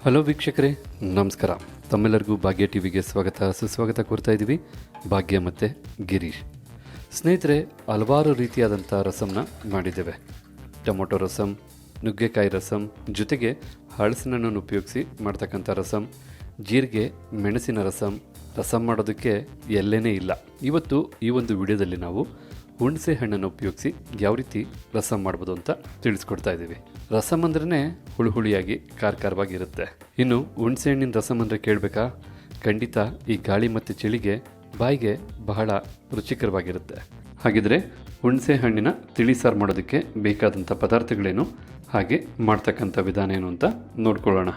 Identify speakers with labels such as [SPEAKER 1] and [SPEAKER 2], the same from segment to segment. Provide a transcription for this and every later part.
[SPEAKER 1] Hello ವೀಕ್ಷಕರೇ, ನಮಸ್ಕಾರ. ತಮ್ಮೆಲ್ಲರಿಗೂ ಭಾಗ್ಯ ಟಿವಿಗೆ ಸುಸ್ವಾಗತ ಕೋರ್ತಾ ಇದ್ದೀವಿ. ಭಾಗ್ಯ ಮತ್ತು ಗಿರೀಶ್. ಸ್ನೇಹಿತರೆ, ಹಲವಾರು ರೀತಿಯಾದಂಥ ರಸಂನ ಮಾಡಿದ್ದೇವೆ. ಟೊಮೊಟೊ ರಸಂ, ನುಗ್ಗೆಕಾಯಿ ರಸಂ, ಜೊತೆಗೆ ಹಲಸಿನಣ್ಣನ್ನು ಉಪಯೋಗಿಸಿ ಮಾಡ್ತಕ್ಕಂಥ ರಸಂ, ಜೀರಿಗೆ ಮೆಣಸಿನ ರಸಂ ಮಾಡೋದಕ್ಕೆ ಎಲ್ಲೇನೇ ಇಲ್ಲ. ಇವತ್ತು ಈ ಒಂದು ವಿಡಿಯೋದಲ್ಲಿ ನಾವು ಹುಣಸೆ ಹಣ್ಣನ್ನು ಉಪಯೋಗಿಸಿ ಯಾವ ರೀತಿ ರಸಂ ಮಾಡ್ಬೋದು ಅಂತ ತಿಳಿಸ್ಕೊಡ್ತಾ ಇದ್ದೀವಿ. ರಸಂ ಅಂದ್ರೇ ಹುಳಿಯಾಗಿ ಖಾರವಾಗಿರುತ್ತೆ. ಇನ್ನು ಹುಣಸೆ ಹಣ್ಣಿನ ರಸಂ ಅಂದರೆ ಕೇಳಬೇಕಾ? ಖಂಡಿತ ಈ ಗಾಳಿ ಮತ್ತು ಚಳಿಗೆ ಬಾಯಿಗೆ ಬಹಳ ರುಚಿಕರವಾಗಿರುತ್ತೆ. ಹಾಗಿದ್ರೆ ಹುಣಸೆ ಹಣ್ಣಿನ ತಿಳಿ ಸಾರು ಮಾಡೋದಕ್ಕೆ ಬೇಕಾದಂಥ ಪದಾರ್ಥಗಳೇನು, ಹಾಗೆ ಮಾಡ್ತಕ್ಕಂಥ ವಿಧಾನ ಏನು ಅಂತ ನೋಡ್ಕೊಳ್ಳೋಣ.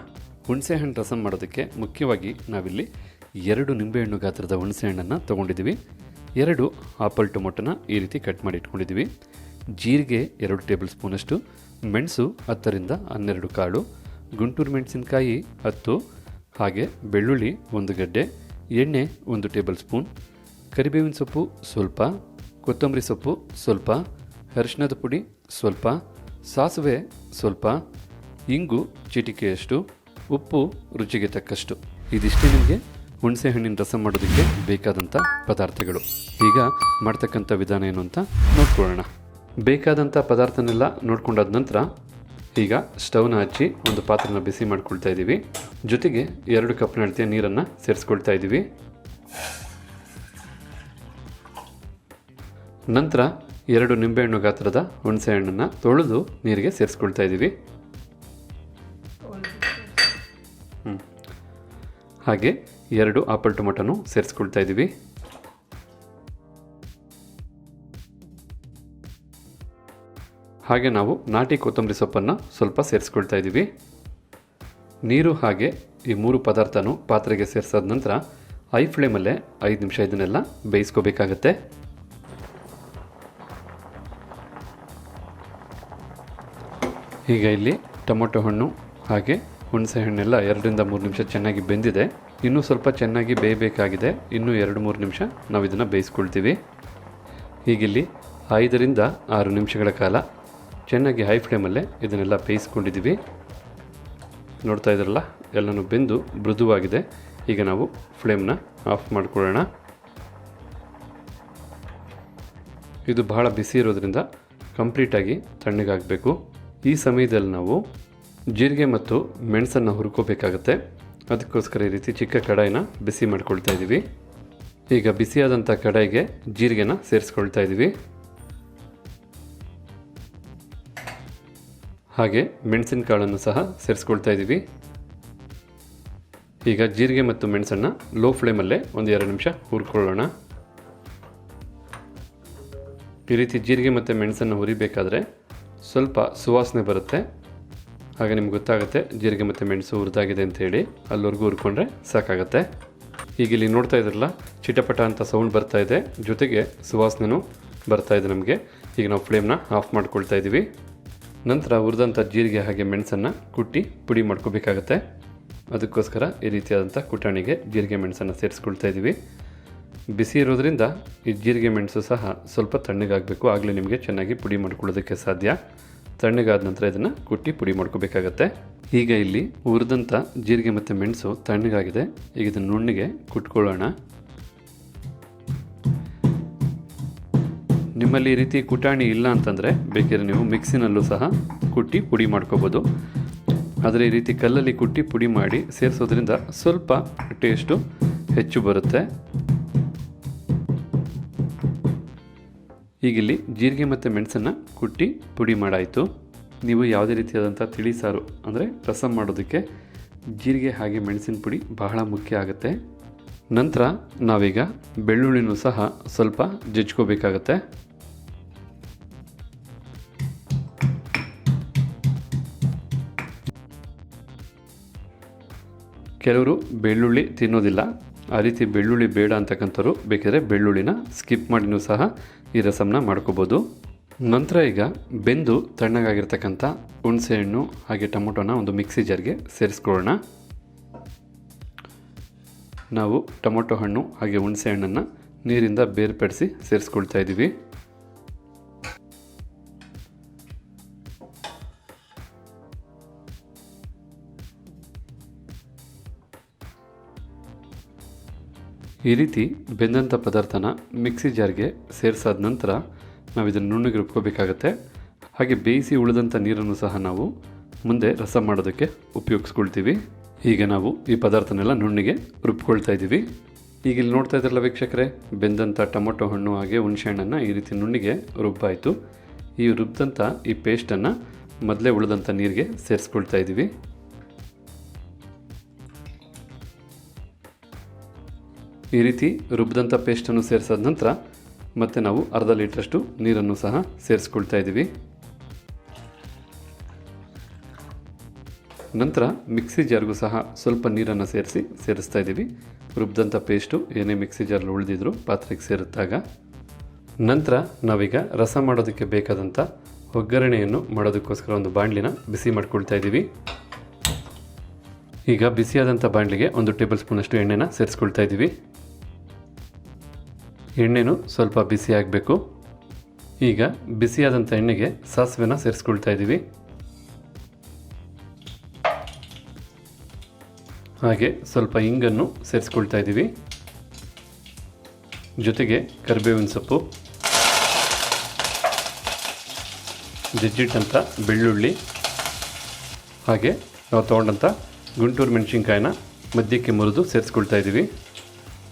[SPEAKER 1] ಹುಣಸೆ ಹಣ್ಣು ರಸಂ ಮಾಡೋದಕ್ಕೆ ಮುಖ್ಯವಾಗಿ ನಾವಿಲ್ಲಿ 2 ನಿಂಬೆಹಣ್ಣು ಗಾತ್ರದ ಹುಣಸೆ ಹಣ್ಣನ್ನು ತೊಗೊಂಡಿದ್ದೀವಿ. 2 ಆಪಲ್ ಟೊಮೊಟೊನ ಈ ರೀತಿ ಕಟ್ ಮಾಡಿ ಇಟ್ಕೊಂಡಿದ್ದೀವಿ. ಜೀರಿಗೆ 2 ಟೇಬಲ್ ಸ್ಪೂನಷ್ಟು, ಮೆಣಸು 10ರಿಂದ 12 ಕಾಳು, ಗುಂಟೂರು ಮೆಣಸಿನಕಾಯಿ 10, ಹಾಗೆ ಬೆಳ್ಳುಳ್ಳಿ 1 ಗಡ್ಡೆ, ಎಣ್ಣೆ 1 ಟೇಬಲ್ ಸ್ಪೂನ್, ಕರಿಬೇವಿನ ಸೊಪ್ಪು ಸ್ವಲ್ಪ, ಕೊತ್ತಂಬರಿ ಸೊಪ್ಪು ಸ್ವಲ್ಪ, ಅರಿಶಿಣದ ಪುಡಿ ಸ್ವಲ್ಪ, ಸಾಸಿವೆ ಸ್ವಲ್ಪ, ಇಂಗು ಚಿಟಿಕೆಯಷ್ಟು, ಉಪ್ಪು ರುಚಿಗೆ ತಕ್ಕಷ್ಟು. ಇದಿಷ್ಟೇ ನಿಮಗೆ ಹುಣಸೆ ಹಣ್ಣಿನ ರಸಂ ಮಾಡೋದಕ್ಕೆ ಬೇಕಾದಂಥ ಪದಾರ್ಥಗಳು. ಈಗ ಮಾಡ್ತಕ್ಕಂಥ ವಿಧಾನ ಏನು ಅಂತ ನೋಡ್ಕೊಳ್ಳೋಣ. ಬೇಕಾದಂಥ ಪದಾರ್ಥನೆಲ್ಲ ನೋಡ್ಕೊಂಡಾದ ನಂತರ ಈಗ ಸ್ಟವ್ನ ಹಚ್ಚಿ ಒಂದು ಪಾತ್ರನ ಬಿಸಿ ಮಾಡ್ಕೊಳ್ತಾ ಇದ್ದೀವಿ. ಜೊತೆಗೆ 2 ಕಪ್ನ ಅಳತೆಯ ನೀರನ್ನು ಸೇರಿಸ್ಕೊಳ್ತಾ ಇದ್ದೀವಿ. ನಂತರ 2 ನಿಂಬೆಹಣ್ಣು ಗಾತ್ರದ ಹುಣಸೆ ಹಣ್ಣನ್ನು ತೊಳೆದು ನೀರಿಗೆ ಸೇರಿಸ್ಕೊಳ್ತಾ ಇದ್ದೀವಿ. ಹಾಗೆ 2 ಆಪಲ್ ಟೊಮೊಟೊನು ಸೇರಿಸ್ಕೊಳ್ತಾ ಇದ್ದೀವಿ. ಹಾಗೆ ನಾವು ನಾಟಿ ಕೊತ್ತಂಬರಿ ಸೊಪ್ಪನ್ನು ಸ್ವಲ್ಪ ಸೇರಿಸ್ಕೊಳ್ತಾ ಇದ್ದೀವಿ. ನೀರು ಹಾಗೆ ಈ 3 ಪದಾರ್ಥನೂ ಪಾತ್ರೆಗೆ ಸೇರಿಸಾದ ನಂತರ ಹೈ ಫ್ಲೇಮಲ್ಲೇ 5 ನಿಮಿಷ ಇದನ್ನೆಲ್ಲ ಬೇಯಿಸ್ಕೋಬೇಕಾಗತ್ತೆ. ಈಗ ಇಲ್ಲಿ ಟೊಮೊಟೊ ಹಣ್ಣು ಹಾಗೆ ಹುಣಸೆ ಹಣ್ಣೆಲ್ಲ 2ರಿಂದ 3 ನಿಮಿಷ ಚೆನ್ನಾಗಿ ಬೆಂದಿದೆ. ಇನ್ನೂ ಸ್ವಲ್ಪ ಚೆನ್ನಾಗಿ ಬೇಯಬೇಕಾಗಿದೆ. ಇನ್ನೂ 2-3 ನಿಮಿಷ ನಾವು ಇದನ್ನು ಬೇಯಿಸ್ಕೊಳ್ತೀವಿ. ಹೀಗಿಲ್ಲಿ 5ರಿಂದ 6 ನಿಮಿಷಗಳ ಕಾಲ ಚೆನ್ನಾಗಿ ಹೈ ಫ್ಲೇಮಲ್ಲೇ ಇದನ್ನೆಲ್ಲ ಬೇಯಿಸ್ಕೊಂಡಿದ್ದೀವಿ. ನೋಡ್ತಾ ಇದ್ರಲ್ಲ, ಎಲ್ಲನೂ ಬೆಂದು ಮೃದುವಾಗಿದೆ. ಈಗ ನಾವು ಫ್ಲೇಮ್ನ ಆಫ್ ಮಾಡ್ಕೊಳ್ಳೋಣ. ಇದು ಬಹಳ ಬಿಸಿ ಇರೋದ್ರಿಂದ ಕಂಪ್ಲೀಟಾಗಿ ತಣ್ಣಗಾಗಬೇಕು. ಈ ಸಮಯದಲ್ಲಿ ನಾವು ಜೀರಿಗೆ ಮತ್ತು ಮೆಣಸನ್ನು ಹುರ್ಕೋಬೇಕಾಗತ್ತೆ. ಅದಕ್ಕೋಸ್ಕರ ಈ ರೀತಿ ಚಿಕ್ಕ ಕಡಾಯಿನ ಬಿಸಿ ಮಾಡ್ಕೊಳ್ತಾ ಇದ್ದೀವಿ. ಈಗ ಬಿಸಿಯಾದಂಥ ಕಡಾಯಿಗೆ ಜೀರಿಗೆನ ಸೇರಿಸ್ಕೊಳ್ತಾ ಇದ್ದೀವಿ. ಹಾಗೆ ಮೆಣಸಿನ ಕಾಳನ್ನು ಸಹ ಸೇರಿಸ್ಕೊಳ್ತಾ ಇದ್ದೀವಿ. ಈಗ ಜೀರಿಗೆ ಮತ್ತು ಮೆಣಸನ್ನು ಲೋ ಫ್ಲೇಮಲ್ಲೇ 1-2 ನಿಮಿಷ ಹುರ್ಕೊಳ್ಳೋಣ. ಈ ರೀತಿ ಜೀರಿಗೆ ಮತ್ತು ಮೆಣಸನ್ನು ಹುರಿಬೇಕಾದ್ರೆ ಸ್ವಲ್ಪ ಸುವಾಸನೆ ಬರುತ್ತೆ. ಹಾಗೆ ನಿಮ್ಗೆ ಗೊತ್ತಾಗುತ್ತೆ ಜೀರಿಗೆ ಮತ್ತು ಮೆಣಸು ಹುರಿದಾಗಿದೆ ಅಂತೇಳಿ. ಅಲ್ಲಿವರೆಗೂ ಹುರ್ಕೊಂಡ್ರೆ ಸಾಕಾಗತ್ತೆ. ಈಗ ಇಲ್ಲಿ ನೋಡ್ತಾ ಇದ್ರಲ್ಲ, ಚಿಟಪಟ ಅಂತ ಸೌಂಡ್ ಬರ್ತಾ ಇದೆ, ಜೊತೆಗೆ ಸುವಾಸನೆನೂ ಬರ್ತಾ ಇದೆ ನಮಗೆ. ಈಗ ನಾವು ಫ್ಲೇಮ್ನ ಆಫ್ ಮಾಡ್ಕೊಳ್ತಾ ಇದ್ದೀವಿ. ನಂತರ ಹುರಿದಂಥ ಜೀರಿಗೆ ಹಾಗೆ ಮೆಣಸನ್ನು ಕುಟ್ಟಿ ಪುಡಿ ಮಾಡ್ಕೋಬೇಕಾಗತ್ತೆ. ಅದಕ್ಕೋಸ್ಕರ ಈ ರೀತಿಯಾದಂಥ ಕುಟಾಣಿಗೆ ಜೀರಿಗೆ ಮೆಣಸನ್ನು ಸೇರಿಸ್ಕೊಳ್ತಾ ಇದ್ದೀವಿ. ಬಿಸಿ ಇರೋದ್ರಿಂದ ಈ ಜೀರಿಗೆ ಮೆಣಸು ಸಹ ಸ್ವಲ್ಪ ತಣ್ಣಗಾಗಬೇಕು. ಆಗಲೇ ನಿಮಗೆ ಚೆನ್ನಾಗಿ ಪುಡಿ ಮಾಡ್ಕೊಳ್ಳೋದಕ್ಕೆ ಸಾಧ್ಯ. ತಣ್ಣಗಾದ ನಂತರ ಇದನ್ನು ಕುಟ್ಟಿ ಪುಡಿ ಮಾಡ್ಕೋಬೇಕಾಗತ್ತೆ. ಈಗ ಇಲ್ಲಿ ಹುರಿದಂಥ ಜೀರಿಗೆ ಮತ್ತು ಮೆಣಸು ತಣ್ಣಗಾಗಿದೆ. ಈಗ ಇದನ್ನು ನುಣ್ಣಗೆ ಕುಟ್ಕೊಳ್ಳೋಣ. ನಿಮ್ಮಲ್ಲಿ ಈ ರೀತಿ ಕುಟಾಣಿ ಇಲ್ಲ ಅಂತಂದರೆ ಬೇಕಿದ್ರೆ ನೀವು ಮಿಕ್ಸಿನಲ್ಲೂ ಸಹ ಕುಟ್ಟಿ ಪುಡಿ ಮಾಡ್ಕೋಬೋದು. ಆದರೆ ಈ ರೀತಿ ಕಲ್ಲಲ್ಲಿ ಕುಟ್ಟಿ ಪುಡಿ ಮಾಡಿ ಸೇರಿಸೋದ್ರಿಂದ ಸ್ವಲ್ಪ ಟೇಸ್ಟು ಹೆಚ್ಚು ಬರುತ್ತೆ. ಈಗಿಲ್ಲಿ ಜೀರಿಗೆ ಮತ್ತು ಮೆಣಸನ್ನು ಕುಟ್ಟಿ ಪುಡಿ ಮಾಡಾಯಿತು. ನೀವು ಯಾವುದೇ ರೀತಿಯಾದಂಥ ತಿಳಿ ಸಾರು ಅಂದರೆ ರಸಂ ಮಾಡೋದಕ್ಕೆ ಜೀರಿಗೆ ಹಾಗೆ ಮೆಣಸಿನ ಪುಡಿ ಬಹಳ ಮುಖ್ಯ ಆಗುತ್ತೆ. ನಂತರ ನಾವೀಗ ಬೆಳ್ಳುಳ್ಳಿನೂ ಸಹ ಸ್ವಲ್ಪ ಜಜ್ಕೋಬೇಕಾಗತ್ತೆ. ಕೆಲವರು ಬೆಳ್ಳುಳ್ಳಿ ತಿನ್ನೋದಿಲ್ಲ. ಆ ರೀತಿ ಬೆಳ್ಳುಳ್ಳಿ ಬೇಡ ಅಂತಕ್ಕಂಥವ್ರು ಬೇಕಿದ್ರೆ ಬೆಳ್ಳುಳ್ಳಿನ ಸ್ಕಿಪ್ ಮಾಡಿನೂ ಸಹ ಈ ರಸಂನ ಮಾಡ್ಕೋಬೋದು. ನಂತರ ಈಗ ಬೆಂದು ತಣ್ಣಗಾಗಿರ್ತಕ್ಕಂಥ ಹುಣಸೆ ಹಣ್ಣು ಹಾಗೆ ಟೊಮೊಟೊನ ಒಂದು ಮಿಕ್ಸಿ ಜಾರ್ಗೆ ಸೇರಿಸ್ಕೊಳ್ಳೋಣ. ನಾವು ಟೊಮೊಟೊ ಹಣ್ಣು ಹಾಗೆ ಹುಣಸೆ ಹಣ್ಣನ್ನು ನೀರಿಂದ ಬೇರ್ಪಡಿಸಿ ಸೇರಿಸ್ಕೊಳ್ತಾ ಇದ್ದೀವಿ. ಈ ರೀತಿ ಬೆಂದಂಥ ಪದಾರ್ಥನ ಮಿಕ್ಸಿ ಜಾರ್ಗೆ ಸೇರಿಸಾದ ನಂತರ ನಾವು ಇದನ್ನು ನುಣ್ಣಗೆ ರುಬ್ಕೋಬೇಕಾಗತ್ತೆ. ಹಾಗೆ ಬೇಯಿಸಿ ಉಳಿದಂಥ ನೀರನ್ನು ಸಹ ನಾವು ಮುಂದೆ ರಸ ಮಾಡೋದಕ್ಕೆ ಉಪಯೋಗಿಸ್ಕೊಳ್ತೀವಿ. ಈಗ ನಾವು ಈ ಪದಾರ್ಥನೆಲ್ಲ ನುಣ್ಣಗೆ ರುಬ್ಕೊಳ್ತಾ ಇದ್ದೀವಿ. ಈಗ ಇಲ್ಲಿ ನೋಡ್ತಾ ಇದ್ರಲ್ಲ ವೀಕ್ಷಕರೇ, ಬೆಂದಂಥ ಟೊಮೊಟೊ ಹಣ್ಣು ಹಾಗೆ ಹುಣಸೆ ಹಣ್ಣನ್ನು ಈ ರೀತಿ ನುಣ್ಣಗೆ ರುಬ್ಬಾಯಿತು. ಈ ರುಬ್ಬಿದಂಥ ಈ ಪೇಸ್ಟನ್ನು ಮೊದಲೇ ಉಳಿದಂಥ ನೀರಿಗೆ ಸೇರಿಸ್ಕೊಳ್ತಾ ಇದ್ದೀವಿ. ಈ ರೀತಿ ರುಬ್ಬಿದಂಥ ಪೇಸ್ಟನ್ನು ಸೇರಿಸಾದ ನಂತರ ಮತ್ತೆ ನಾವು ಅರ್ಧ ಲೀಟ್ರಷ್ಟು ನೀರನ್ನು ಸಹ ಸೇರಿಸ್ಕೊಳ್ತಾ ಇದ್ದೀವಿ. ನಂತರ ಮಿಕ್ಸಿ ಜಾರ್ಗೂ ಸಹ ಸ್ವಲ್ಪ ನೀರನ್ನು ಸೇರಿಸ್ತಾ ಇದ್ದೀವಿ. ರುಬ್ಬಿದಂಥ ಪೇಸ್ಟು ಏನೇ ಮಿಕ್ಸಿ ಜಾರಲ್ಲಿ ಉಳಿದಿದ್ರು ಪಾತ್ರೆಗೆ ಸೇರುತ್ತಾಗ. ನಂತರ ನಾವೀಗ ರಸ ಮಾಡೋದಕ್ಕೆ ಬೇಕಾದಂಥ ಒಗ್ಗರಣೆಯನ್ನು ಮಾಡೋದಕ್ಕೋಸ್ಕರ ಒಂದು ಬಾಣಲಿನ ಬಿಸಿ ಮಾಡ್ಕೊಳ್ತಾ ಇದ್ದೀವಿ. ಈಗ ಬಿಸಿಯಾದಂಥ ಬಾಣಲಿಗೆ 1 ಟೇಬಲ್ ಸ್ಪೂನಷ್ಟು ಎಣ್ಣೆನ ಸೇರಿಸ್ಕೊಳ್ತಾ ಇದ್ದೀವಿ. ಎಣ್ಣೆನೂ ಸ್ವಲ್ಪ ಬಿಸಿ ಆಗಬೇಕು. ಈಗ ಬಿಸಿಯಾದಂಥ ಎಣ್ಣೆಗೆ ಸಾಸಿವೆನ ಸೇರಿಸ್ಕೊಳ್ತಾ ಇದ್ದೀವಿ. ಹಾಗೆ ಸ್ವಲ್ಪ ಇಂಗನ್ನು ಸೇರಿಸ್ಕೊಳ್ತಾ ಇದ್ದೀವಿ. ಜೊತೆಗೆ ಕರಿಬೇವಿನ ಸೊಪ್ಪು, ಜಜ್ಜಿಟ್ಟಂಥ ಬೆಳ್ಳುಳ್ಳಿ, ಹಾಗೆ ನಾವು ತೊಗೊಂಡಂಥ ಗುಂಟೂರು ಮೆಣಸಿನ್ಕಾಯಿನ ಮಧ್ಯಕ್ಕೆ ಮುರಿದು ಸೇರಿಸ್ಕೊಳ್ತಾ ಇದ್ದೀವಿ.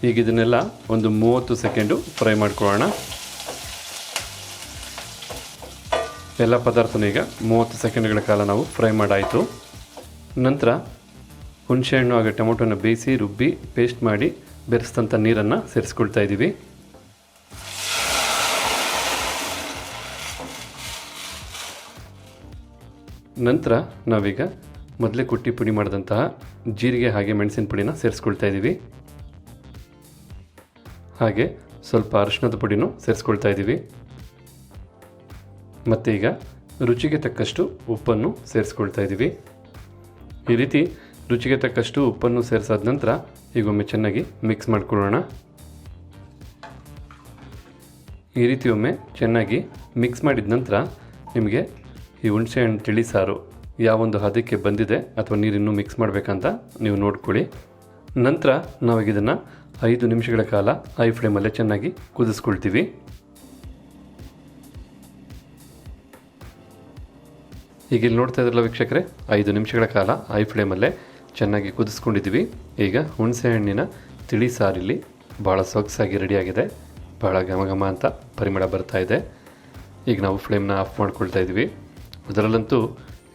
[SPEAKER 1] ಈಗ ಇದನ್ನೆಲ್ಲ ಒಂದು 30 ಸೆಕೆಂಡು ಫ್ರೈ ಮಾಡ್ಕೊಳ್ಳೋಣ. ಎಲ್ಲ ಪದಾರ್ಥನೂ ಈಗ 30 ಸೆಕೆಂಡ್ಗಳ ಕಾಲ ನಾವು ಫ್ರೈ ಮಾಡಾಯಿತು. ನಂತರ ಹುಣಸೆಹಣ್ಣು ಹಾಗೆ ಟೊಮೊಟೊನ ಬೇಯಿಸಿ ರುಬ್ಬಿ ಪೇಸ್ಟ್ ಮಾಡಿ ಬೆರೆಸಿದಂಥ ನೀರನ್ನು ಸೇರಿಸ್ಕೊಳ್ತಾ ಇದ್ದೀವಿ. ನಂತರ ನಾವೀಗ ಮೊದಲೇ ಕುಟ್ಟಿ ಪುಡಿ ಮಾಡಿದಂತಹ ಜೀರಿಗೆ ಹಾಗೆ ಮೆಣಸಿನ ಪುಡಿನ ಸೇರಿಸ್ಕೊಳ್ತಾ ಇದ್ದೀವಿ. ಹಾಗೆ ಸ್ವಲ್ಪ ಅರಿಶಿಣದ ಪುಡಿನೂ ಸೇರಿಸ್ಕೊಳ್ತಾ ಇದ್ದೀವಿ. ಮತ್ತು ಈಗ ರುಚಿಗೆ ತಕ್ಕಷ್ಟು ಉಪ್ಪನ್ನು ಸೇರಿಸ್ಕೊಳ್ತಾ ಇದ್ದೀವಿ. ಈ ರೀತಿ ರುಚಿಗೆ ತಕ್ಕಷ್ಟು ಉಪ್ಪನ್ನು ಸೇರಿಸಾದ ನಂತರ ಈಗ ಒಮ್ಮೆ ಚೆನ್ನಾಗಿ ಮಿಕ್ಸ್ ಮಾಡ್ಕೊಳ್ಳೋಣ. ಈ ರೀತಿ ಒಮ್ಮೆ ಚೆನ್ನಾಗಿ ಮಿಕ್ಸ್ ಮಾಡಿದ ನಂತರ ನಿಮಗೆ ಈ ಹುಣಸೆಹಣ್ಣು ತಿಳಿ ಸಾರು ಯಾವೊಂದು ಹದಕ್ಕೆ ಬಂದಿದೆ ಅಥವಾ ನೀರಿನ್ನೂ ಮಿಕ್ಸ್ ಮಾಡಬೇಕಂತ ನೀವು ನೋಡ್ಕೊಳ್ಳಿ. ನಂತರ ನಾವೀಗ ಇದನ್ನು 5 ನಿಮಿಷಗಳ ಕಾಲ ಹೈ ಫ್ಲೇಮಲ್ಲೇ ಚೆನ್ನಾಗಿ ಕುದಿಸ್ಕೊಳ್ತೀವಿ. ಈಗ ಇಲ್ಲಿ ನೋಡ್ತಾ ಇದ್ರಲ್ಲ ವೀಕ್ಷಕರೇ, 5 ನಿಮಿಷಗಳ ಕಾಲ ಹೈ ಫ್ಲೇಮಲ್ಲೇ ಚೆನ್ನಾಗಿ ಕುದಿಸ್ಕೊಂಡಿದ್ದೀವಿ. ಈಗ ಹುಣಸೆಹಣ್ಣಿನ ತಿಳಿ ಸಾರಿಲ್ಲಿ ಭಾಳ ಸೊಗಸಾಗಿ ರೆಡಿಯಾಗಿದೆ. ಭಾಳ ಘಮ ಘಮ ಅಂತ ಪರಿಮಳ ಬರ್ತಾ ಇದೆ. ಈಗ ನಾವು ಫ್ಲೇಮ್ನ ಆಫ್ ಮಾಡ್ಕೊಳ್ತಾ ಇದ್ದೀವಿ. ಅದರಲ್ಲಂತೂ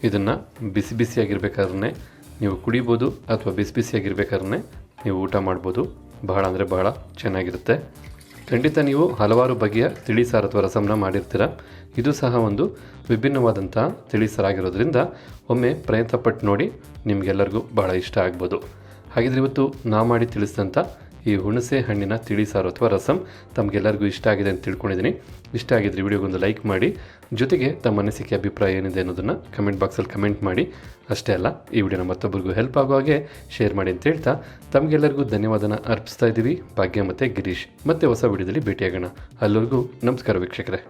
[SPEAKER 1] ಇದನ್ನು ಬಿಸಿ ಬಿಸಿಯಾಗಿರ್ಬೇಕಾದ್ರೆ ನೀವು ಕುಡಿಬೋದು ಅಥವಾ ಬಿಸಿ ಬಿಸಿಯಾಗಿರ್ಬೇಕಾದ್ರೆ ನೀವು ಊಟ ಮಾಡ್ಬೋದು. ಬಹಳ ಅಂದರೆ ಬಹಳ ಚೆನ್ನಾಗಿರುತ್ತೆ. ಖಂಡಿತ ನೀವು ಹಲವಾರು ಬಗೆಯ ತಿಳಿ ಸಾರು ಅಥವಾ ರಸಂನ ಮಾಡಿರ್ತೀರ. ಇದು ಸಹ ಒಂದು ವಿಭಿನ್ನವಾದಂಥ ತಿಳಿ ಸಾರಾಗಿರೋದ್ರಿಂದ ಒಮ್ಮೆ ಪ್ರಯತ್ನ ಪಟ್ಟು ನೋಡಿ, ನಿಮಗೆಲ್ಲರಿಗೂ ಭಾಳ ಇಷ್ಟ ಆಗ್ಬೋದು. ಹಾಗಿದ್ರೆ ಇವತ್ತು ನಾವು ಮಾಡಿ ತಿಳಿಸಿದಂಥ ಈ ಹುಣಸೆ ಹಣ್ಣಿನ ತಿಳಿ ಸಾರು ಅಥವಾ ರಸಂ ತಮಗೆಲ್ಲರಿಗೂ ಇಷ್ಟ ಆಗಿದೆ ಅಂತ ತಿಳ್ಕೊಂಡಿದ್ದೀನಿ. ಇಷ್ಟ ಆಗಿದ್ರೆ ವಿಡಿಯೋಗೊಂದು ಲೈಕ್ ಮಾಡಿ, ಜೊತೆಗೆ ತಮ್ಮ ಅನಿಸಿಕೆ ಅಭಿಪ್ರಾಯ ಏನಿದೆ ಅನ್ನೋದನ್ನು ಕಮೆಂಟ್ ಬಾಕ್ಸಲ್ಲಿ ಕಮೆಂಟ್ ಮಾಡಿ. ಅಷ್ಟೇ ಅಲ್ಲ, ಈ ವಿಡಿಯೋನ ಮತ್ತೊಬ್ಬರಿಗೂ ಹೆಲ್ಪ್ ಆಗೋ ಹಾಗೆ ಶೇರ್ ಮಾಡಿ ಅಂತ ಹೇಳ್ತಾ ತಮಗೆಲ್ಲರಿಗೂ ಧನ್ಯವಾದನ ಅರ್ಪಿಸ್ತಾ ಇದ್ದೀವಿ. ಭಾಗ್ಯ ಮತ್ತು ಗಿರೀಶ್. ಮತ್ತೆ ಹೊಸ ವಿಡಿಯೋದಲ್ಲಿ ಭೇಟಿಯಾಗೋಣ. ಅಲ್ಲಿವರೆಗೂ ನಮಸ್ಕಾರ ವೀಕ್ಷಕರೇ.